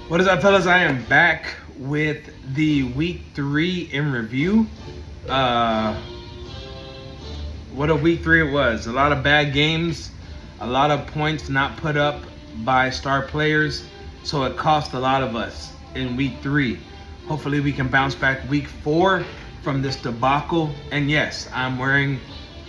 What is up, fellas? I am back with the week 3 in review. What a week 3 it was. A lot of bad games, a lot of points not put up by star players, so it cost a lot of us in week 3. Hopefully we can bounce back week 4 from this debacle. And yes, I'm wearing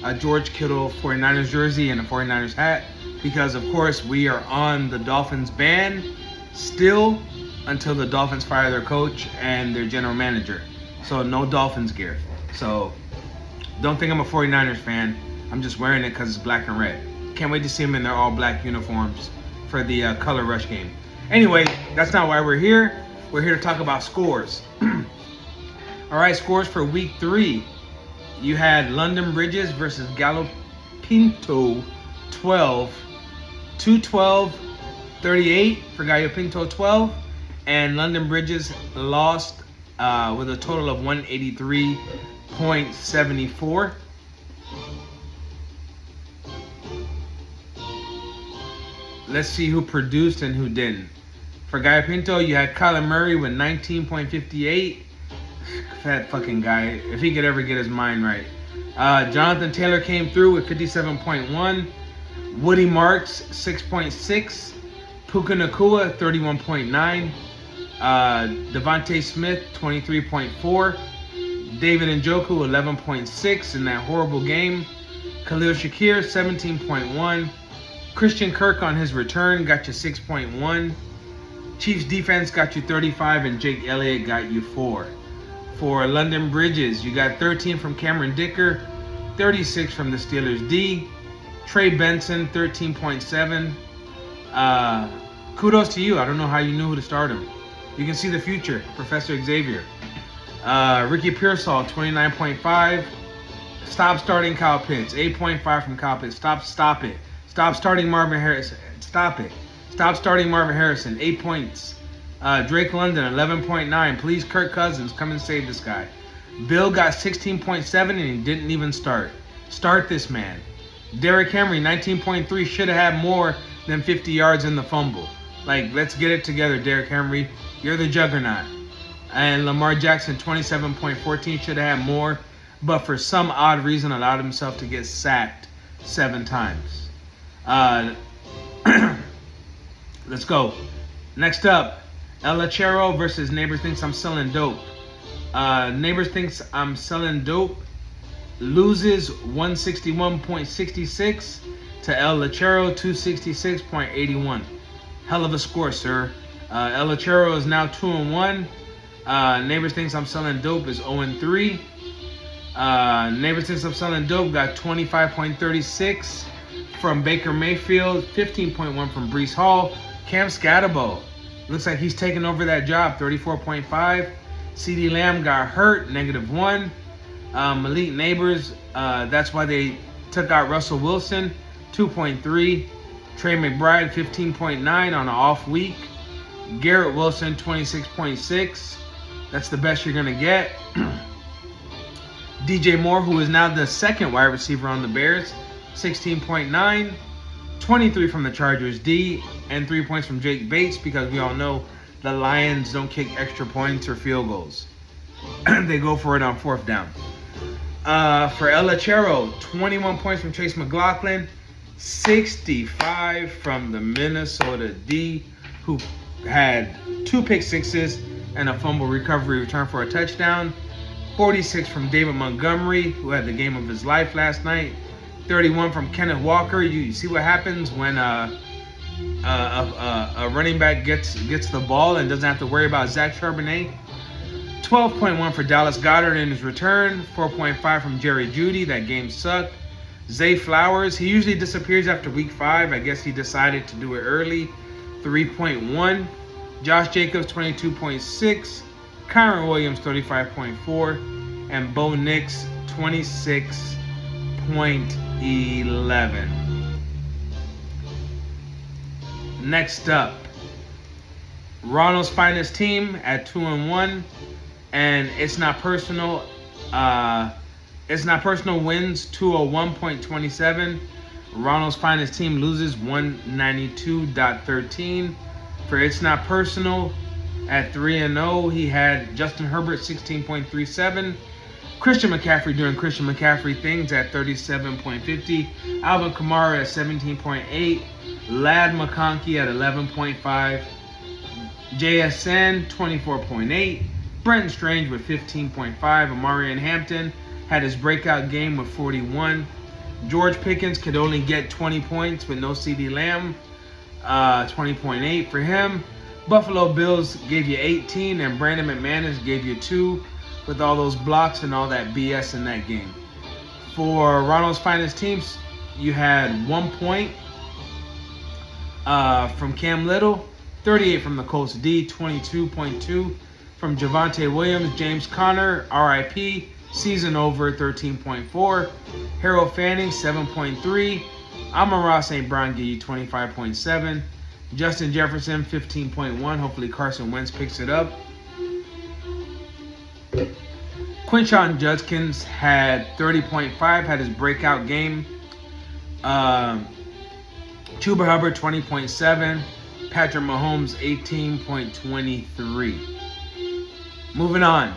a George Kittle 49ers jersey and a 49ers hat because, of course, we are on the Dolphins ban still until the Dolphins fire their coach and their general manager. So no Dolphins gear. So don't think I'm a 49ers fan. I'm just wearing it because it's black and red. Can't wait to see them in their all black uniforms for the color rush game. Anyway, that's not why we're here. We're here to talk about scores. All right, scores for week 3. You had London Bridges versus Gallo Pinto 12. 212-38 for Gallo Pinto 12. And London Bridges lost with a total of 183.74. Let's see who produced and who didn't. For Gallo Pinto, you had Kyler Murray with 19.58. That fucking guy, if he could ever get his mind right. Jonathan Taylor came through with 57.1. Woody Marks, 6.6. Puka Nacua, 31.9. Devontae Smith, 23.4. David Njoku, 11.6 in that horrible game. Khalil Shakir, 17.1. Christian Kirk on his return got you 6.1. Chiefs defense got you 35, and Jake Elliott got you 4. For London Bridges, you got 13 from Cameron Dicker, 36 from the Steelers D. Trey Benson, 13.7. Kudos to you. I don't know how you knew who to start him. You can see the future, Professor Xavier. Ricky Pearsall, 29.5. Stop starting Kyle Pitts. 8.5 from Kyle Pitts. Stop it. Stop starting Marvin Harrison. Stop it. Stop starting Marvin Harrison. 8 points. Drake London, 11.9. Please, Kirk Cousins, come and save this guy. Bill got 16.7 and he didn't even start. Start this man. Derrick Henry, 19.3. Should have had more than 50 yards in the fumble. Like, let's get it together, Derrick Henry. You're the juggernaut. And Lamar Jackson, 27.14. Should have had more, but for some odd reason allowed himself to get sacked 7 times. Let's go. Next up, El Lechero versus Neighbors Thinks I'm Selling Dope. Neighbors Thinks I'm Selling Dope loses 161.66 to El Lechero 266.81. Hell of a score, sir. El Lechero is now 2-1. Neighbors Thinks I'm Selling Dope is 0-3. Neighbors Thinks I'm Selling Dope got 25.36 from Baker Mayfield, 15.1 from Breece Hall. Cam Scatterbo looks like he's taking over that job, 34.5. CeeDee Lamb got hurt, -1. Malik Neighbors, that's why they took out Russell Wilson, 2.3. Trey McBride, 15.9 on an off week. Garrett Wilson, 26.6. That's the best you're going to get. DJ Moore, who is now the second wide receiver on the Bears, 16.9. 23 from the Chargers D, and 3 points from Jake Bates, because we all know the Lions don't kick extra points or field goals. They go for it on 4th down. For El Lechero, 21 points from Chase McLaughlin, 65 from the Minnesota D, who had 2 pick sixes and a fumble recovery return for a touchdown. 46 from David Montgomery, who had the game of his life last night. 31 from Kenneth Walker. You see what happens when a running back gets the ball and doesn't have to worry about Zach Charbonnet. 12.1 for Dallas Goedert in his return. 4.5 from Jerry Jeudy. That game sucked. Zay Flowers, he usually disappears after week 5. I guess he decided to do it early. 3.1. Josh Jacobs, 22.6. Kyron Williams, 35.4. And Bo Nix, 26.11. Next up, Ronald's finest team at 2-1, and it's not personal. It's not personal wins 201.27. Ronald's finest team loses 192.13. For It's Not Personal, At 3-0, he had Justin Herbert 16.37. Christian McCaffrey doing Christian McCaffrey things at 37.50. Alvin Kamara at 17.8. Lad McConkey at 11.5. JSN 24.8. Brenton Strange with 15.5. Amarian Hampton had his breakout game with 41. George Pickens could only get 20 points with no CeeDee Lamb. 20.8 for him. Buffalo Bills gave you 18, and Brandon McManus gave you 2 with all those blocks and all that BS in that game. For Ronald's finest teams, you had 1 point from Cam Little, 38 from the Colts D, 22.2 from Javonte Williams, James Conner, RIP, season over, 13.4. Harold Fanning, 7.3. Amon-Ra St. Brown gave you 25.7. Justin Jefferson, 15.1. Hopefully Carson Wentz picks it up. Quinshon Judkins had 30.5, had his breakout game. Chuba Hubbard, 20.7. Patrick Mahomes, 18.23. Moving on.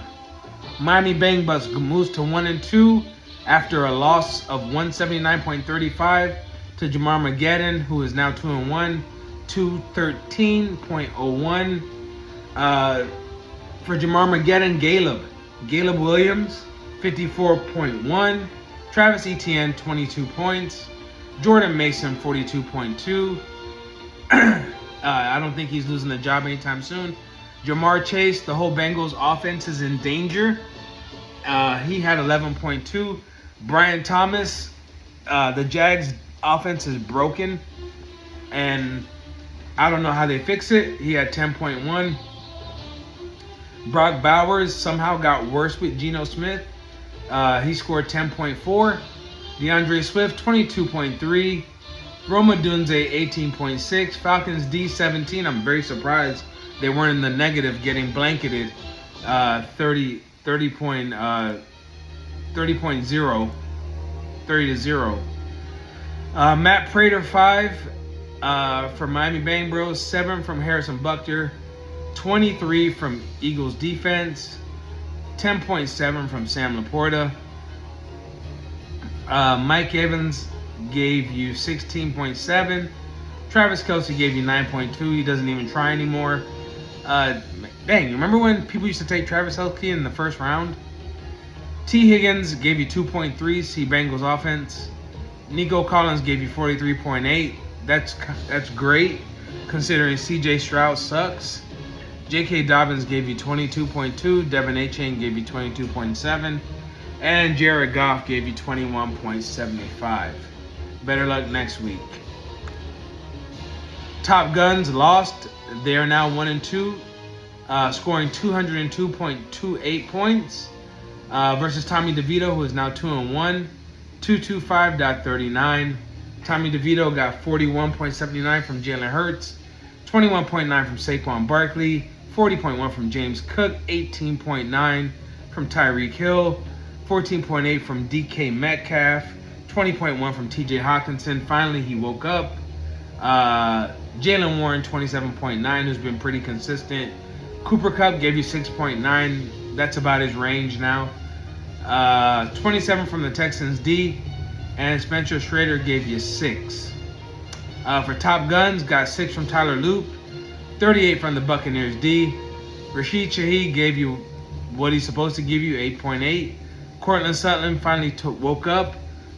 Miami Bengals moves to 1-2 after a loss of 179.35 to Jamar Mageddon, who is now 2-1, 213.01. For Jamar Mageddon, Caleb Williams, 54.1. Travis Etienne, 22 points. Jordan Mason, 42.2. I don't think he's losing the job anytime soon. Jamar Chase, the whole Bengals offense is in danger. He had 11.2. Brian Thomas, the Jags offense is broken, and I don't know how they fix it. He had 10.1. Brock Bowers somehow got worse with Geno Smith. He scored 10.4. DeAndre Swift, 22.3. Rome Odunze, 18.6. Falcons D, 17. I'm very surprised they weren't in the negative, getting blanketed 30-0. Matt Prater, 5 from Miami Bang Bros, 7 from Harrison Butker, 23 from Eagles defense, 10.7 from Sam Laporta. Mike Evans gave you 16.7. Travis Kelce gave you 9.2. He doesn't even try anymore. Dang, remember when people used to take Travis Kelce in the first round? T. Higgins gave you 2.3. See Bengals offense. Nico Collins gave you 43.8. That's great considering C.J. Stroud sucks. J.K. Dobbins gave you 22.2. Devin Achane gave you 22.7. And Jared Goff gave you 21.75. Better luck next week. Top Guns lost. They are now 1-2, scoring 202.28 points versus Tommy DeVito, who is now 2-1, 225.39. Tommy DeVito got 41.79 from Jalen Hurts, 21.9 from Saquon Barkley, 40.1 from James Cook, 18.9 from Tyreek Hill, 14.8 from DK Metcalf, 20.1 from TJ Hawkinson. Finally, he woke up. Jalen Warren, 27.9, who's been pretty consistent. Cooper Kupp gave you 6.9. That's about his range now. 27 from the Texans D. And Spencer Schrader gave you 6. For Top Guns, got 6 from Tyler Loop. 38 from the Buccaneers D. Rashid Shaheed gave you what he's supposed to give you, 8.8. Cortland Sutton finally woke up,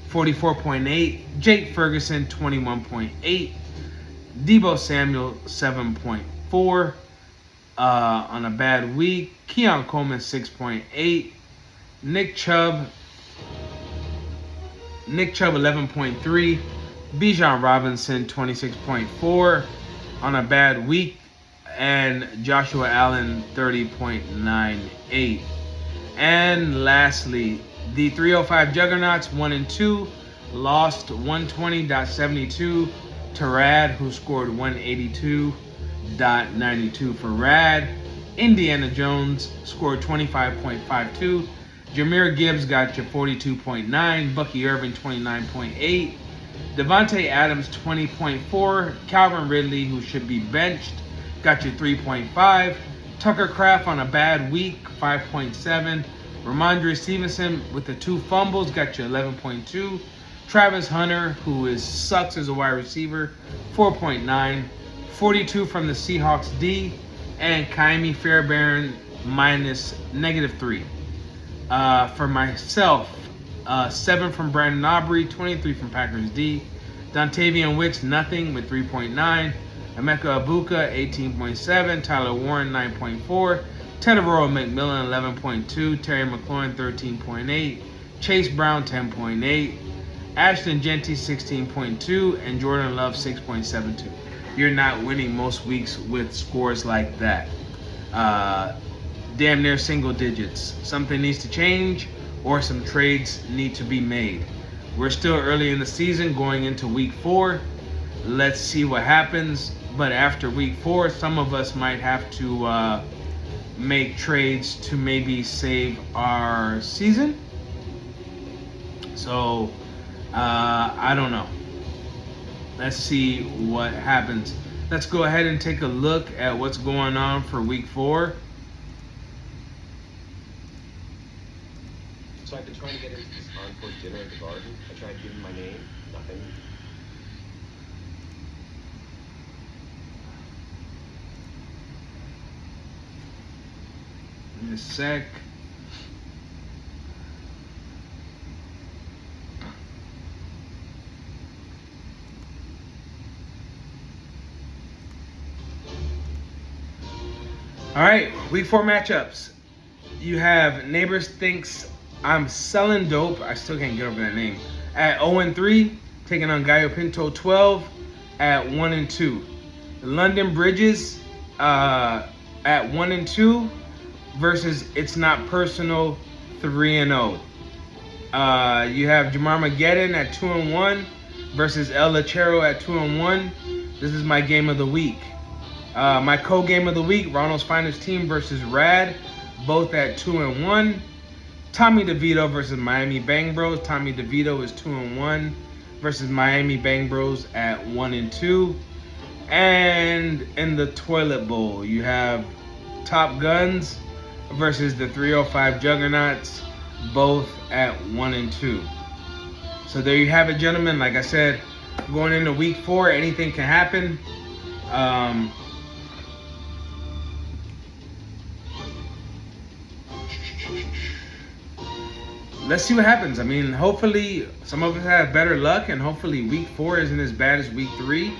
44.8. Jake Ferguson, 21.8. Deebo Samuel, 7.4 on a bad week. Keon Coleman, 6.8. Nick Chubb, 11.3. Bijan Robinson, 26.4 on a bad week. And Joshua Allen, 30.98. And lastly, the 305 Juggernauts, 1-2, lost 120.72 to Rad, who scored 182.92 for Rad. Indiana Jones scored 25.52. Jahmyr Gibbs got you 42.9. Bucky Irvin, 29.8. Devontae Adams, 20.4. Calvin Ridley, who should be benched, got you 3.5. Tucker Kraft on a bad week, 5.7. Ramondre Stevenson with the 2 fumbles got you 11.2. Travis Hunter, who sucks as a wide receiver, 4.9. 42 from the Seahawks D. And Kaimi Fairbairn minus -3. For myself, 7 from Brandon Aubrey, 23 from Packers D. Dontavian Wicks, nothing with 3.9. Emeka Abuka, 18.7. Tyler Warren, 9.4. Tedoroa McMillan, 11.2. Terry McLaurin, 13.8. Chase Brown, 10.8. Ashton Genty, 16.2. And Jordan Love, 6.72. You're not winning most weeks with scores like that. Damn near single digits. Something needs to change, or some trades need to be made. We're still early in the season, going into week 4. Let's see what happens. But after week 4, some of us might have to make trades to maybe save our season. So, I don't know. Let's see what happens. Let's go ahead and take a look at what's going on for week 4. So I've been trying to get into this encore dinner at the garden. I tried giving my name, nothing. In a sec. All right, week 4 matchups. You have Neighbors Thinks I'm Selling Dope. I still can't get over that name. At 0-3, taking on Gallo Pinto 12 at 1-2. London Bridges at 1-2 versus It's Not Personal 3-0. You have Jamar Mageddon at 2-1 versus El Lechero at 2-1. This is my game of the week. My co-game of the week, Ronald's Finest Team versus Rad, both at 2-1. Tommy DeVito versus Miami Bang Bros. Tommy DeVito is 2-1 versus Miami Bang Bros at 1-2. And in the Toilet Bowl, you have Top Guns versus the 305 Juggernauts, both at 1-2. So there you have it, gentlemen. Like I said, going into week 4, anything can happen. Let's see what happens. I mean, hopefully some of us have better luck, and hopefully week 4 isn't as bad as week 3.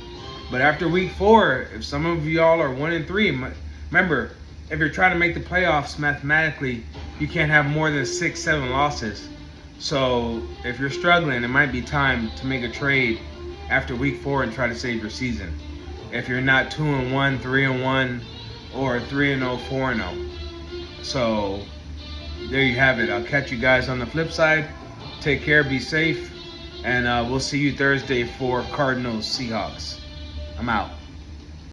But after week 4, if some of y'all are 1-3, remember, if you're trying to make the playoffs mathematically, you can't have more than 6-7 losses. So if you're struggling, it might be time to make a trade after week 4 and try to save your season. If you're not 2-1, 3-1, or 3-0, 4-0. So there you have it. I'll catch you guys on the flip side. Take care, be safe, and we'll see you Thursday for Cardinals Seahawks. I'm out.